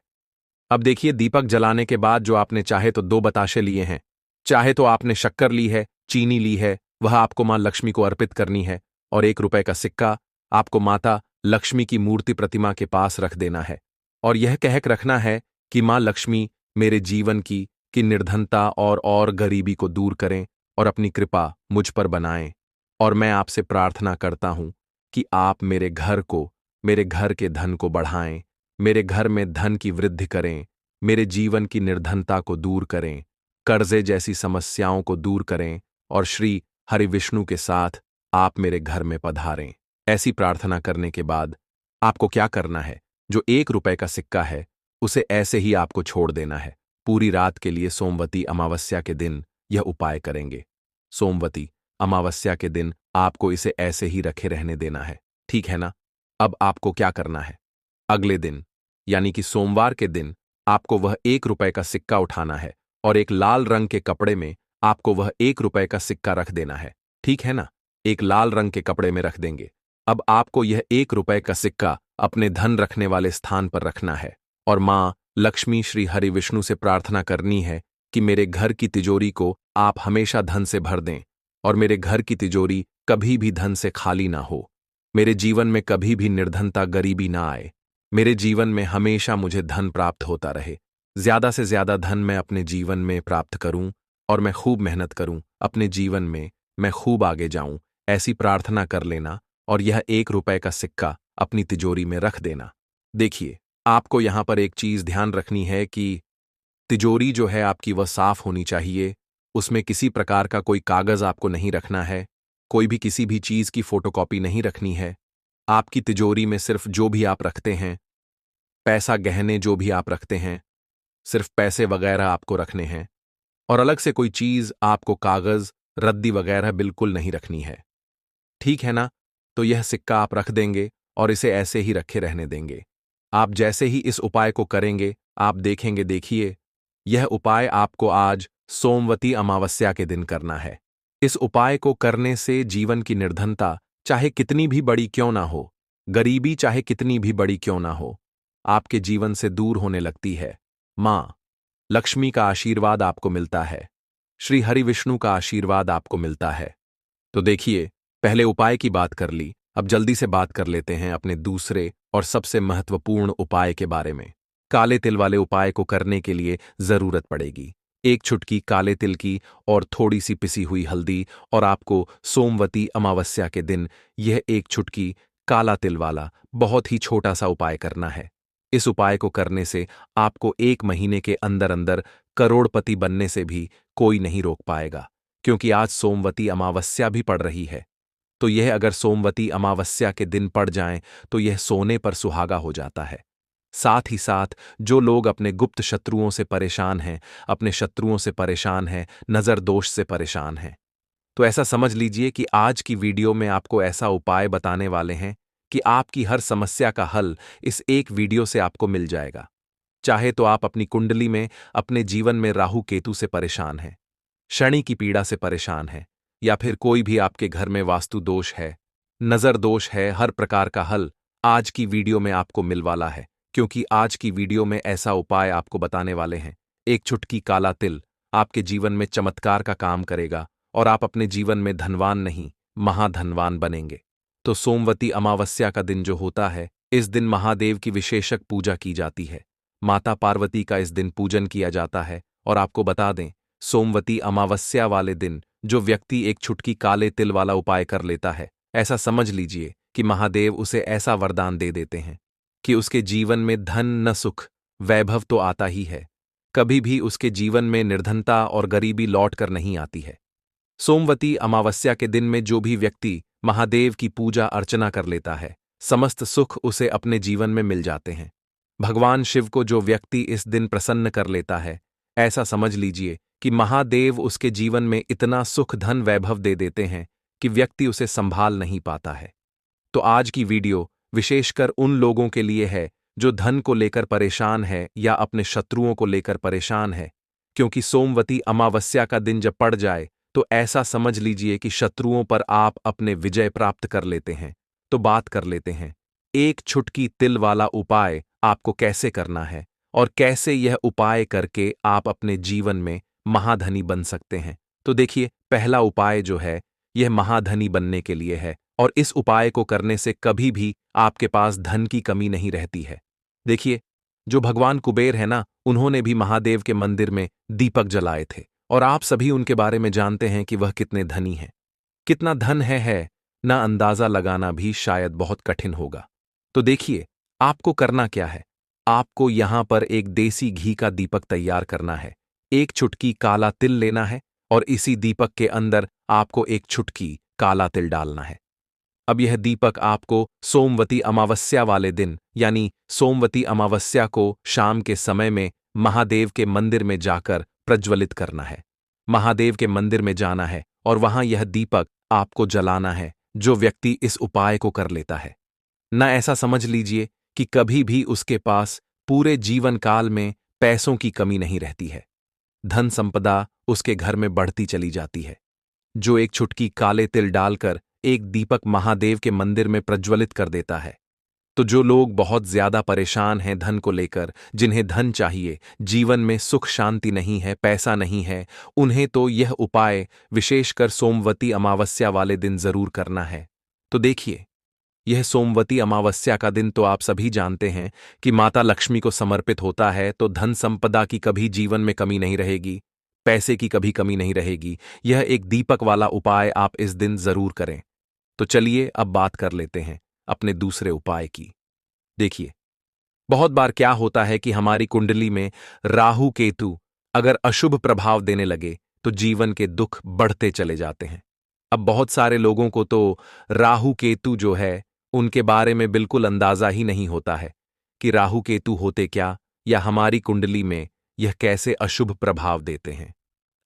अब देखिए, दीपक जलाने के बाद जो आपने चाहे तो 2 बताशे लिए हैं, चाहे तो आपने शक्कर ली है, चीनी ली है, वह आपको मां लक्ष्मी को अर्पित करनी है, और 1 रुपये का सिक्का आपको माता लक्ष्मी की मूर्ति प्रतिमा के पास रख देना है, और यह कहकर रखना है कि मां लक्ष्मी मेरे जीवन की निर्धनता और गरीबी को दूर करें और अपनी कृपा मुझ पर बनाएं। और मैं आपसे प्रार्थना करता हूं कि आप मेरे घर को मेरे घर के धन को बढ़ाएं, मेरे घर में धन की वृद्धि करें, मेरे जीवन की निर्धनता को दूर करें, कर्जे जैसी समस्याओं को दूर करें और श्री हरि विष्णु के साथ आप मेरे घर में पधारें। ऐसी प्रार्थना करने के बाद आपको क्या करना है? जो 1 रुपए का सिक्का है उसे ऐसे ही आपको छोड़ देना है। पूरी रात के लिए सोमवती अमावस्या के दिन यह उपाय करेंगे। सोमवती अमावस्या के दिन आपको इसे ऐसे ही रखे रहने देना है, ठीक है ना? अब आपको क्या करना है? अगले दिन यानी कि सोमवार के दिन आपको वह 1 रुपए का सिक्का उठाना है और एक लाल रंग के कपड़े में आपको वह 1 रुपए का सिक्का रख देना है, ठीक है ना? एक लाल रंग के कपड़े में रख देंगे। अब आपको यह 1 रुपए का सिक्का अपने धन रखने वाले स्थान पर रखना है और मां लक्ष्मी श्री हरि विष्णु से प्रार्थना करनी है कि मेरे घर की तिजोरी को आप हमेशा धन से भर दें और मेरे घर की तिजोरी कभी भी धन से खाली ना हो। मेरे जीवन में कभी भी निर्धनता गरीबी ना आए। मेरे जीवन में हमेशा मुझे धन प्राप्त होता रहे। ज्यादा से ज्यादा धन मैं अपने जीवन में प्राप्त करूं और मैं खूब मेहनत करूं, अपने जीवन में मैं खूब आगे जाऊं। ऐसी प्रार्थना कर लेना और यह 1 रुपए का सिक्का अपनी तिजोरी में रख देना। देखिए, आपको यहां पर एक चीज ध्यान रखनी है कि तिजोरी जो है आपकी वह साफ होनी चाहिए। उसमें किसी प्रकार का कोई कागज आपको नहीं रखना है, कोई भी किसी भी चीज की फोटोकॉपी नहीं रखनी है। आपकी तिजोरी में सिर्फ जो भी आप रखते हैं, पैसा गहने जो भी आप रखते हैं, सिर्फ पैसे वगैरह आपको रखने हैं और अलग से कोई चीज आपको कागज रद्दी वगैरह बिल्कुल नहीं रखनी है, ठीक है ना? तो यह सिक्का आप रख देंगे और इसे ऐसे ही रखे रहने देंगे। आप जैसे ही इस उपाय को करेंगे आप देखेंगे, देखिए यह उपाय आपको आज सोमवती अमावस्या के दिन करना है। इस उपाय को करने से जीवन की निर्धनता चाहे कितनी भी बड़ी क्यों ना हो, गरीबी चाहे कितनी भी बड़ी क्यों ना हो, आपके जीवन से दूर होने लगती है। मां लक्ष्मी का आशीर्वाद आपको मिलता है, श्री हरि विष्णु का आशीर्वाद आपको मिलता है। तो देखिए, पहले उपाय की बात कर ली, अब जल्दी से बात कर लेते हैं अपने दूसरे और सबसे महत्वपूर्ण उपाय के बारे में। काले तिल वाले उपाय को करने के लिए जरूरत पड़ेगी 1 चुटकी काले तिल की और थोड़ी सी पिसी हुई हल्दी, और आपको सोमवती अमावस्या के दिन यह 1 चुटकी काला तिल वाला बहुत ही छोटा सा उपाय करना है। इस उपाय को करने से आपको 1 महीने के अंदर अंदर करोड़पति बनने से भी कोई नहीं रोक पाएगा, क्योंकि आज सोमवती अमावस्या भी पड़ रही है। तो यह अगर सोमवती अमावस्या के दिन पड़ जाएं तो यह सोने पर सुहागा हो जाता है। साथ ही साथ जो लोग अपने गुप्त शत्रुओं से परेशान हैं, अपने शत्रुओं से परेशान हैं, नजर दोष से परेशान हैं, तो ऐसा समझ लीजिए कि आज की वीडियो में आपको ऐसा उपाय बताने वाले हैं कि आपकी हर समस्या का हल इस एक वीडियो से आपको मिल जाएगा। चाहे तो आप अपनी कुंडली में, अपने जीवन में राहु केतु से परेशान हैं, शनि की पीड़ा से परेशान हैं, या फिर कोई भी आपके घर में वास्तु दोष है, नजर दोष है, हर प्रकार का हल आज की वीडियो में आपको मिलवाला है। क्योंकि आज की वीडियो में ऐसा उपाय आपको बताने वाले हैं, 1 चुटकी काला तिल आपके जीवन में चमत्कार का काम करेगा और आप अपने जीवन में धनवान नहीं, महाधनवान बनेंगे। तो सोमवती अमावस्या का दिन जो होता है, इस दिन महादेव की विशेषक पूजा की जाती है। माता पार्वती का इस दिन पूजन किया जाता है। और आपको बता दें, सोमवती अमावस्या वाले दिन जो व्यक्ति 1 चुटकी काले तिल वाला उपाय कर लेता है, ऐसा समझ लीजिए कि महादेव उसे ऐसा वरदान दे देते हैं कि उसके जीवन में धन न सुख वैभव तो आता ही है, कभी भी उसके जीवन में निर्धनता और गरीबी लौट कर नहीं आती है। सोमवती अमावस्या के दिन में जो भी व्यक्ति महादेव की पूजा अर्चना कर लेता है, समस्त सुख उसे अपने जीवन में मिल जाते हैं। भगवान शिव को जो व्यक्ति इस दिन प्रसन्न कर लेता है, ऐसा समझ लीजिए कि महादेव उसके जीवन में इतना सुख धन वैभव दे देते हैं कि व्यक्ति उसे संभाल नहीं पाता है। तो आज की वीडियो विशेषकर उन लोगों के लिए है जो धन को लेकर परेशान है या अपने शत्रुओं को लेकर परेशान है, क्योंकि सोमवती अमावस्या का दिन जब पड़ जाए तो ऐसा समझ लीजिए कि शत्रुओं पर आप अपने विजय प्राप्त कर लेते हैं। तो बात कर लेते हैं 1 चुटकी तिल वाला उपाय आपको कैसे करना है और कैसे यह उपाय करके आप अपने जीवन में महाधनी बन सकते हैं। तो देखिए, पहला उपाय जो है यह महाधनी बनने के लिए है और इस उपाय को करने से कभी भी आपके पास धन की कमी नहीं रहती है। देखिए, जो भगवान कुबेर है ना, उन्होंने भी महादेव के मंदिर में दीपक जलाए थे और आप सभी उनके बारे में जानते हैं कि वह कितने धनी हैं। कितना धन है ना अंदाजा लगाना भी शायद बहुत कठिन होगा। तो देखिए, आपको करना क्या है। आपको यहां पर एक देसी घी का दीपक तैयार करना है, एक चुटकी काला तिल लेना है और इसी दीपक के अंदर आपको एक चुटकी काला तिल डालना है। अब यह दीपक आपको सोमवती अमावस्या वाले दिन यानी सोमवती अमावस्या को शाम के समय में महादेव के मंदिर में जाकर प्रज्वलित करना है। महादेव के मंदिर में जाना है और वहां यह दीपक आपको जलाना है। जो व्यक्ति इस उपाय को कर लेता है, न ऐसा समझ लीजिए कि कभी भी उसके पास पूरे जीवन काल में पैसों की कमी नहीं रहती है। धन संपदा उसके घर में बढ़ती चली जाती है। जो एक चुटकी काले तिल डालकर एक दीपक महादेव के मंदिर में प्रज्वलित कर देता है, तो जो लोग बहुत ज्यादा परेशान हैं धन को लेकर, जिन्हें धन चाहिए, जीवन में सुख शांति नहीं है, पैसा नहीं है, उन्हें तो यह उपाय विशेषकर सोमवती अमावस्या वाले दिन जरूर करना है। तो देखिए, यह सोमवती अमावस्या का दिन तो आप सभी जानते हैं कि माता लक्ष्मी को समर्पित होता है, तो धन संपदा की कभी जीवन में कमी नहीं रहेगी, पैसे की कभी कमी नहीं रहेगी। यह एक दीपक वाला उपाय आप इस दिन जरूर करें। तो चलिए अब बात कर लेते हैं अपने दूसरे उपाय की। देखिए, बहुत बार क्या होता है कि हमारी कुंडली में राहु केतु अगर अशुभ प्रभाव देने लगे तो जीवन के दुख बढ़ते चले जाते हैं। अब बहुत सारे लोगों को तो राहु केतु जो है उनके बारे में बिल्कुल अंदाजा ही नहीं होता है कि राहु केतु होते क्या, या हमारी कुंडली में यह कैसे अशुभ प्रभाव देते हैं।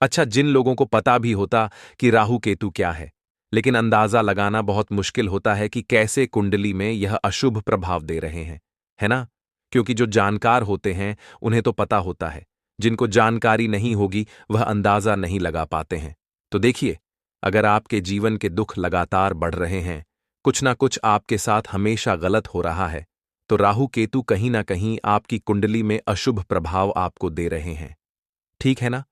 अच्छा, जिन लोगों को पता भी होता कि राहु केतु क्या है, लेकिन अंदाजा लगाना बहुत मुश्किल होता है कि कैसे कुंडली में यह अशुभ प्रभाव दे रहे हैं, है ना? क्योंकि जो जानकार होते हैं उन्हें तो पता होता है, जिनको जानकारी नहीं होगी वह अंदाजा नहीं लगा पाते हैं। तो देखिए, अगर आपके जीवन के दुख लगातार बढ़ रहे हैं, कुछ ना कुछ आपके साथ हमेशा गलत हो रहा है, तो राहु केतु कहीं ना कहीं आपकी कुंडली में अशुभ प्रभाव आपको दे रहे हैं। ठीक है ना?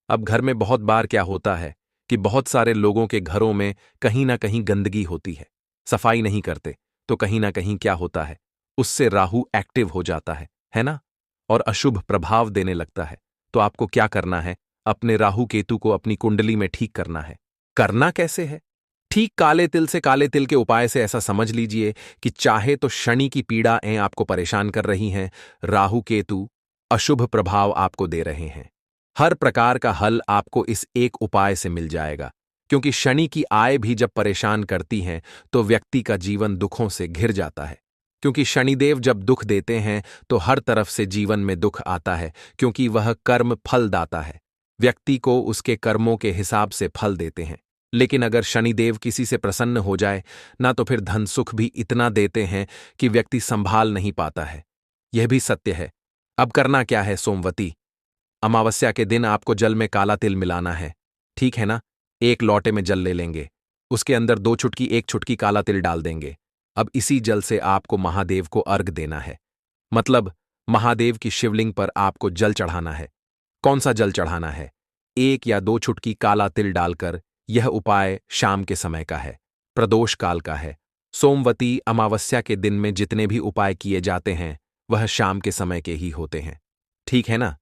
अब घर में बहुत बार क्या होता है कि बहुत सारे लोगों के घरों में कहीं ना कहीं गंदगी होती है, सफाई नहीं करते, तो कहीं ना कहीं क्या होता है, उससे राहु एक्टिव हो जाता है ना? और अशुभ प्रभाव देने लगता है। तो आपको क्या करना है, अपने राहु केतु को अपनी कुंडली में ठीक करना है। करना कैसे है? ठीक काले तिल से, काले तिल के उपाय से ऐसा समझ लीजिए कि चाहे तो शनि की पीड़ाएं आपको परेशान कर रही हैं, राहु केतु अशुभ प्रभाव आपको दे रहे हैं, हर प्रकार का हल आपको इस एक उपाय से मिल जाएगा। क्योंकि शनि की आय भी जब परेशान करती हैं तो व्यक्ति का जीवन दुखों से घिर जाता है। क्योंकि शनिदेव जब दुख देते हैं तो हर तरफ से जीवन में दुख आता है, क्योंकि वह कर्म फलदाता है। व्यक्ति को उसके कर्मों के हिसाब से फल देते हैं। लेकिन अगर शनिदेव किसी से प्रसन्न हो जाए ना, तो फिर धन सुख भी इतना देते हैं कि व्यक्ति संभाल नहीं पाता है। यह भी सत्य है। अब करना क्या है, सोमवती अमावस्या के दिन आपको जल में काला तिल मिलाना है, ठीक है ना? एक लोटे में जल ले लेंगे, उसके अंदर 2 चुटकी 1 चुटकी काला तिल डाल देंगे। अब इसी जल से आपको महादेव को अर्घ देना है, मतलब महादेव की शिवलिंग पर आपको जल चढ़ाना है। कौन सा जल चढ़ाना है? 1 या 2 चुटकी काला तिल डालकर। यह उपाय शाम के समय का है, प्रदोष काल का है। सोमवती अमावस्या के दिन में जितने भी उपाय किए जाते हैं वह शाम के समय के ही होते हैं, ठीक है ना?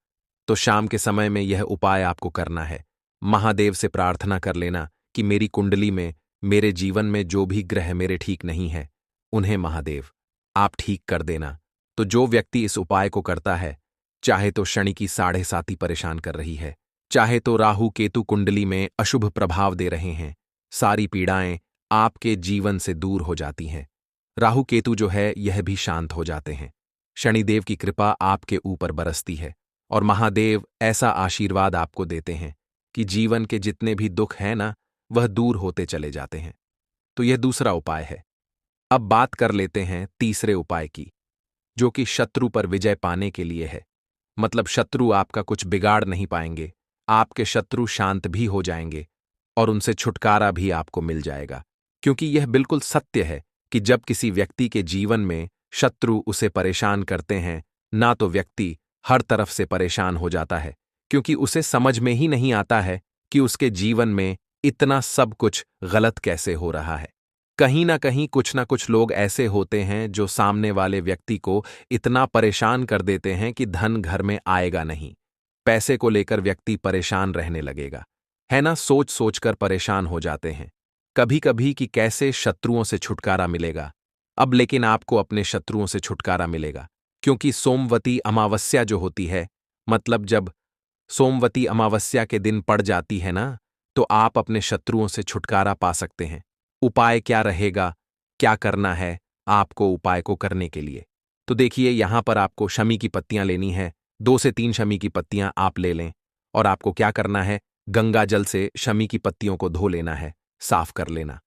तो शाम के समय में यह उपाय आपको करना है। महादेव से प्रार्थना कर लेना कि मेरी कुंडली में, मेरे जीवन में जो भी ग्रह मेरे ठीक नहीं है, उन्हें महादेव आप ठीक कर देना। तो जो व्यक्ति इस उपाय को करता है, चाहे तो शनि की 7.5 परेशान कर रही है, चाहे तो राहु केतु कुंडली में अशुभ प्रभाव दे रहे हैं, सारी पीड़ाएं आपके जीवन से दूर हो जाती हैं। राहु केतु जो है यह भी शांत हो जाते हैं। शनिदेव की कृपा आपके ऊपर बरसती है और महादेव ऐसा आशीर्वाद आपको देते हैं कि जीवन के जितने भी दुख हैं ना, वह दूर होते चले जाते हैं। तो यह दूसरा उपाय है। अब बात कर लेते हैं तीसरे उपाय की, जो कि शत्रु पर विजय पाने के लिए है। मतलब शत्रु आपका कुछ बिगाड़ नहीं पाएंगे, आपके शत्रु शांत भी हो जाएंगे और उनसे छुटकारा भी आपको मिल जाएगा। क्योंकि यह बिल्कुल सत्य है कि जब किसी व्यक्ति के जीवन में शत्रु उसे परेशान करते हैं ना, तो व्यक्ति हर तरफ से परेशान हो जाता है, क्योंकि उसे समझ में ही नहीं आता है कि उसके जीवन में इतना सब कुछ गलत कैसे हो रहा है। कहीं ना कहीं कुछ ना कुछ लोग ऐसे होते हैं जो सामने वाले व्यक्ति को इतना परेशान कर देते हैं कि धन घर में आएगा नहीं, पैसे को लेकर व्यक्ति परेशान रहने लगेगा, है ना? सोच सोचकर परेशान हो जाते हैं कभी कभी कि कैसे शत्रुओं से छुटकारा मिलेगा। अब लेकिन आपको अपने शत्रुओं से छुटकारा मिलेगा, क्योंकि सोमवती अमावस्या जो होती है, मतलब जब सोमवती अमावस्या के दिन पड़ जाती है ना, तो आप अपने शत्रुओं से छुटकारा पा सकते हैं। उपाय क्या रहेगा, क्या करना है आपको उपाय को करने के लिए? तो देखिए, यहां पर आपको शमी की पत्तियां लेनी है। 2 से 3 शमी की पत्तियां आप ले लें, और आपको क्या करना है, गंगा जल से शमी की पत्तियों को धो लेना है, साफ कर लेना।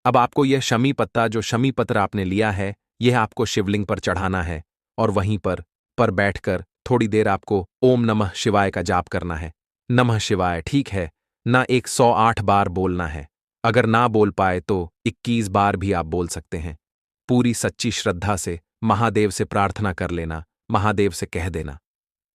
अब आपको यह शमी पत्ता, जो शमी पत्र आपने लिया है, यह आपको शिवलिंग पर चढ़ाना है, और वहीं पर बैठकर थोड़ी देर आपको ओम नमः शिवाय का जाप करना है। नमः शिवाय, ठीक है ना, 108 बार बोलना है। अगर ना बोल पाए तो 21 बार भी आप बोल सकते हैं। पूरी सच्ची श्रद्धा से महादेव से प्रार्थना कर लेना। महादेव से कह देना,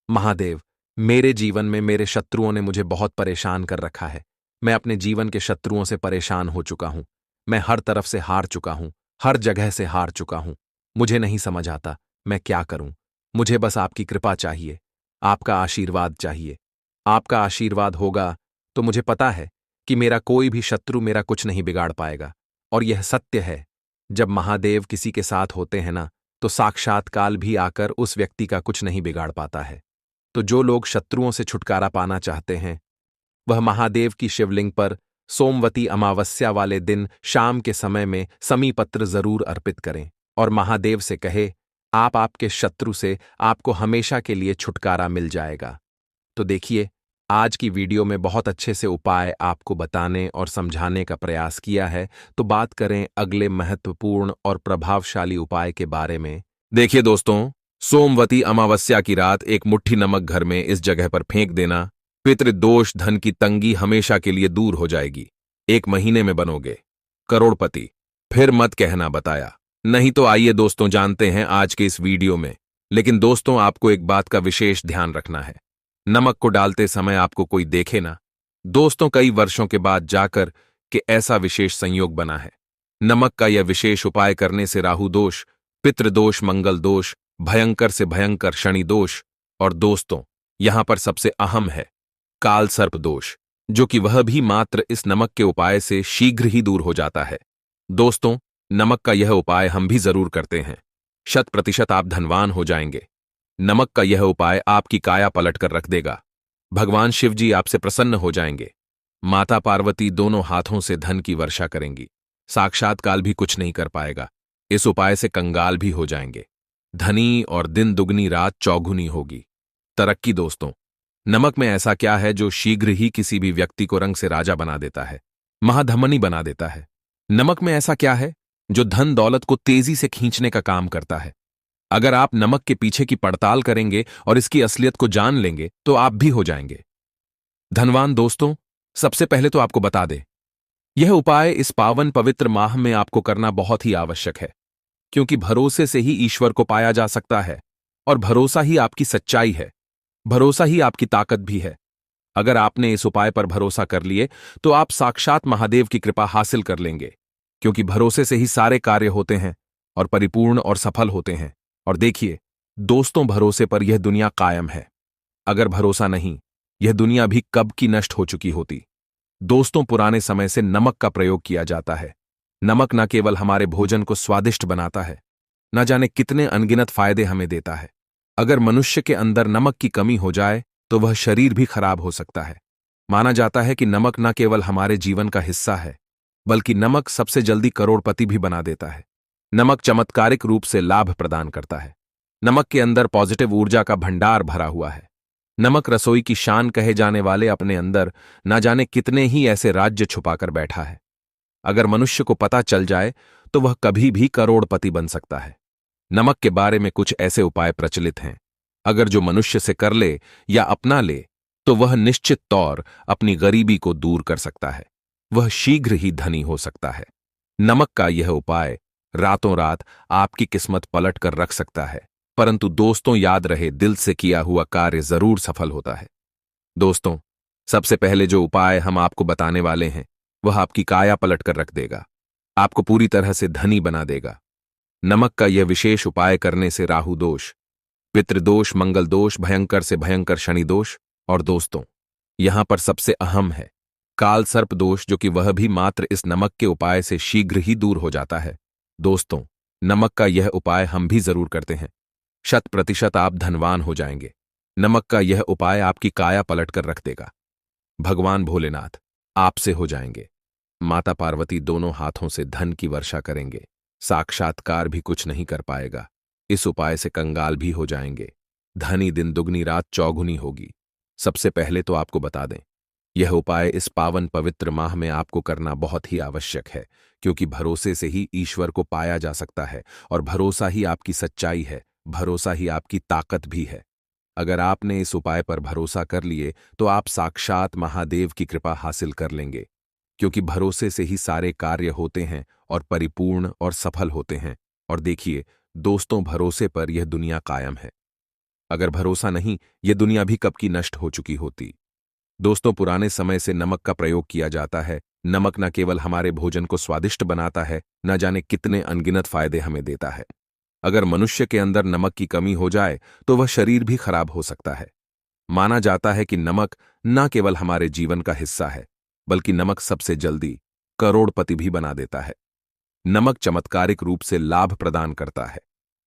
महादेव, मेरे जीवन में मेरे शत्रुओं ने मुझे बहुत परेशान कर रखा है। मैं अपने जीवन के शत्रुओं से परेशान हो चुका हूं। मैं हर तरफ से हार चुका हूं, हर जगह से हार चुका हूं। मुझे नहीं समझ आता मैं क्या करूं। मुझे बस आपकी कृपा चाहिए, आपका आशीर्वाद चाहिए। आपका आशीर्वाद होगा तो मुझे पता है कि मेरा कोई भी शत्रु मेरा कुछ नहीं बिगाड़ पाएगा। और यह सत्य है, जब महादेव किसी के साथ होते हैं ना, तो साक्षात काल भी आकर उस व्यक्ति का कुछ नहीं बिगाड़ पाता है। तो जो लोग शत्रुओं से छुटकारा पाना चाहते हैं, वह महादेव की शिवलिंग पर सोमवती अमावस्या वाले दिन शाम के समय में समी पत्र जरूर अर्पित करें, और महादेव से कहे, आप आपके शत्रु से आपको हमेशा के लिए छुटकारा मिल जाएगा। तो देखिए, आज की वीडियो में बहुत अच्छे से उपाय आपको बताने और समझाने का प्रयास किया है। तो बात करें अगले महत्वपूर्ण और प्रभावशाली उपाय के बारे में। देखिए दोस्तों, सोमवती अमावस्या की रात एक मुट्ठी नमक घर में इस जगह पर फेंक देना। पितृदोष, धन की तंगी हमेशा के लिए दूर हो जाएगी। 1 महीने में बनोगे करोड़पति। फिर मत कहना बताया नहीं। तो आइए दोस्तों, जानते हैं आज के इस वीडियो में। लेकिन दोस्तों, आपको एक बात का विशेष ध्यान रखना है। नमक को डालते समय आपको कोई देखे ना। दोस्तों, कई वर्षों के बाद जाकर के ऐसा विशेष संयोग बना है। नमक का यह विशेष उपाय करने से राहु दोष, पितृदोष, मंगल दोष, भयंकर से भयंकर शनि दोष, और दोस्तों यहां पर सबसे अहम है काल सर्प दोष, जो कि वह भी मात्र इस नमक के उपाय से शीघ्र ही दूर हो जाता है। दोस्तों, नमक का यह उपाय हम भी जरूर करते हैं। 100% आप धनवान हो जाएंगे। नमक का यह उपाय आपकी काया पलट कर रख देगा। भगवान शिव जी आपसे प्रसन्न हो जाएंगे। माता पार्वती दोनों हाथों से धन की वर्षा करेंगी। साक्षात काल भी कुछ नहीं कर पाएगा। इस उपाय से कंगाल भी हो जाएंगे। धनी और दिन दुगनी रात चौगुनी होगी। तरक्की दोस्तों, नमक में ऐसा क्या है जो शीघ्र ही किसी भी व्यक्ति को रंग से राजा बना देता है, महाधमनी बना देता है? नमक में ऐसा क्या है जो धन दौलत को तेजी से खींचने का काम करता है? अगर आप नमक के पीछे की पड़ताल करेंगे और इसकी असलियत को जान लेंगे तो आप भी हो जाएंगे धनवान। दोस्तों, सबसे पहले तो आपको बता दें, यह उपाय इस पावन पवित्र माह में आपको करना बहुत ही आवश्यक है, क्योंकि भरोसे से ही ईश्वर को पाया जा सकता है, और भरोसा ही आपकी सच्चाई है, भरोसा ही आपकी ताकत भी है। अगर आपने इस उपाय पर भरोसा कर लिए तो आप साक्षात महादेव की कृपा हासिल कर लेंगे, क्योंकि भरोसे से ही सारे कार्य होते हैं और परिपूर्ण और सफल होते हैं। और देखिए दोस्तों, भरोसे पर यह दुनिया कायम है। अगर भरोसा नहीं, यह दुनिया भी कब की नष्ट हो चुकी होती। दोस्तों, पुराने समय से नमक का प्रयोग किया जाता है। नमक न केवल हमारे भोजन को स्वादिष्ट बनाता है, न जाने कितने अनगिनत फायदे हमें देता है। अगर मनुष्य के अंदर नमक की कमी हो जाए तो वह शरीर भी खराब हो सकता है। माना जाता है कि नमक न केवल हमारे जीवन का हिस्सा है, बल्कि नमक सबसे जल्दी करोड़पति भी बना देता है। नमक चमत्कारिक रूप से लाभ प्रदान करता है। नमक के अंदर पॉजिटिव ऊर्जा का भंडार भरा हुआ है। नमक रसोई की शान कहे जाने वाले अपने अंदर न जाने कितने ही ऐसे राज्य छुपाकर बैठा है। अगर मनुष्य को पता चल जाए तो वह कभी भी करोड़पति बन सकता है। नमक के बारे में कुछ ऐसे उपाय प्रचलित हैं, अगर जो मनुष्य से कर ले या अपना ले तो वह निश्चित तौर अपनी गरीबी को दूर कर सकता है। वह शीघ्र ही धनी हो सकता है। नमक का यह उपाय रातों रात आपकी किस्मत पलट कर रख सकता है। परंतु दोस्तों, याद रहे, दिल से किया हुआ कार्य जरूर सफल होता है। दोस्तों, सबसे पहले जो उपाय हम आपको बताने वाले हैं वह आपकी काया पलट कर रख देगा, आपको पूरी तरह से धनी बना देगा। नमक का यह विशेष उपाय करने से राहु दोष, पितृदोष, मंगल दोष, भयंकर से भयंकर शनि दोष, और दोस्तों यहां पर सबसे अहम है काल सर्प दोष, जो कि वह भी मात्र इस नमक के उपाय से शीघ्र ही दूर हो जाता है। दोस्तों, नमक का यह उपाय हम भी जरूर करते हैं। 100% आप धनवान हो जाएंगे। नमक का यह उपाय आपकी काया पलट कर रख देगा। भगवान भोलेनाथ आपसे हो जाएंगे। माता पार्वती दोनों हाथों से धन की वर्षा करेंगे। साक्षात्कार भी कुछ नहीं कर पाएगा। इस उपाय से कंगाल भी हो जाएंगे। धनी दिन दुगनी रात चौगुनी होगी। सबसे पहले तो आपको बता दें, यह उपाय इस पावन पवित्र माह में आपको करना बहुत ही आवश्यक है, क्योंकि भरोसे से ही ईश्वर को पाया जा सकता है और भरोसा ही आपकी सच्चाई है, भरोसा ही आपकी ताकत भी है। अगर आपने इस उपाय पर भरोसा कर लिए तो आप साक्षात महादेव की कृपा हासिल कर लेंगे, क्योंकि भरोसे से ही सारे कार्य होते हैं और परिपूर्ण और सफल होते हैं। और देखिए दोस्तों, भरोसे पर यह दुनिया कायम है। अगर भरोसा नहीं, यह दुनिया भी कब की नष्ट हो चुकी होती। दोस्तों, पुराने समय से नमक का प्रयोग किया जाता है। नमक न केवल हमारे भोजन को स्वादिष्ट बनाता है, न जाने कितने अनगिनत फायदे हमें देता है। अगर मनुष्य के अंदर नमक की कमी हो जाए तो वह शरीर भी खराब हो सकता है। माना जाता है कि नमक न केवल हमारे जीवन का हिस्सा है, बल्कि नमक सबसे जल्दी करोड़पति भी बना देता है। नमक चमत्कारिक रूप से लाभ प्रदान करता है।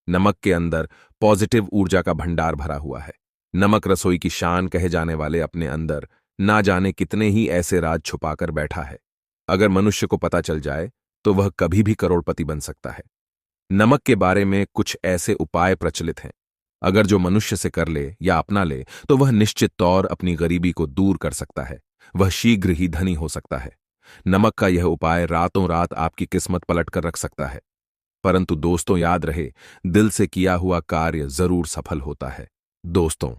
नमक के अंदर पॉजिटिव ऊर्जा का भंडार भरा हुआ है। नमक रसोई की शान कहे जाने वाले अपने अंदर ना जाने कितने ही ऐसे राज छुपाकर बैठा है। अगर मनुष्य को पता चल जाए तो वह कभी भी करोड़पति बन सकता है। नमक के बारे में कुछ ऐसे उपाय प्रचलित हैं, अगर जो मनुष्य से कर ले या अपना ले तो वह निश्चित तौर अपनी गरीबी को दूर कर सकता है। वह शीघ्र ही धनी हो सकता है। नमक का यह उपाय रातों रात आपकी किस्मत पलट कर रख सकता है। परंतु दोस्तों, याद रहे, दिल से किया हुआ कार्य जरूर सफल होता है। दोस्तों,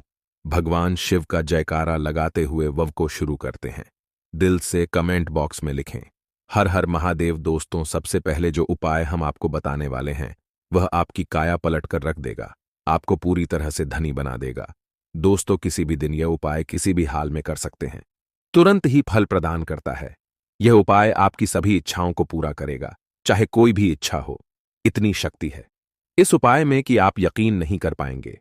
भगवान शिव का जयकारा लगाते हुए वव को शुरू करते हैं। दिल से कमेंट बॉक्स में लिखें, हर हर महादेव। दोस्तों, सबसे पहले जो उपाय हम आपको बताने वाले हैं वह आपकी काया पलट कर रख देगा, आपको पूरी तरह से धनी बना देगा। दोस्तों, किसी भी दिन यह उपाय किसी भी हाल में कर सकते हैं, तुरंत ही फल प्रदान करता है। यह उपाय आपकी सभी इच्छाओं को पूरा करेगा, चाहे कोई भी इच्छा हो। इतनी शक्ति है इस उपाय में कि आप यकीन नहीं कर पाएंगे।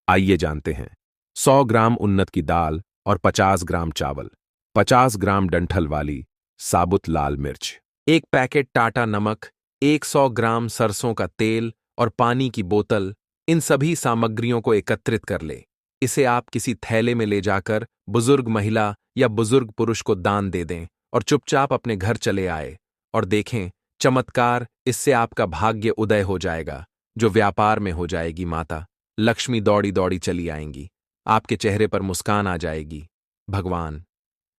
आइए जानते हैं। 100 ग्राम उन्नत की दाल और 50 ग्राम चावल, 50 ग्राम डंठल वाली साबुत लाल मिर्च, एक पैकेट टाटा नमक, 100 ग्राम सरसों का तेल और पानी की बोतल। इन सभी सामग्रियों को एकत्रित कर ले। इसे आप किसी थैले में ले जाकर बुजुर्ग महिला या बुजुर्ग पुरुष को दान दे दें और चुपचाप अपने घर चले आए और देखें चमत्कार। इससे आपका भाग्य उदय हो जाएगा, जो व्यापार में हो जाएगी माता लक्ष्मी दौड़ी दौड़ी चली आएंगी। आपके चेहरे पर मुस्कान आ जाएगी। भगवान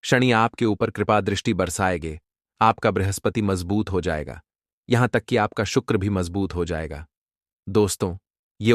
शनि आपके ऊपर कृपा दृष्टि बरसाएंगे। आपका बृहस्पति मजबूत हो जाएगा, यहां तक कि आपका शुक्र भी मजबूत हो जाएगा। दोस्तों, ये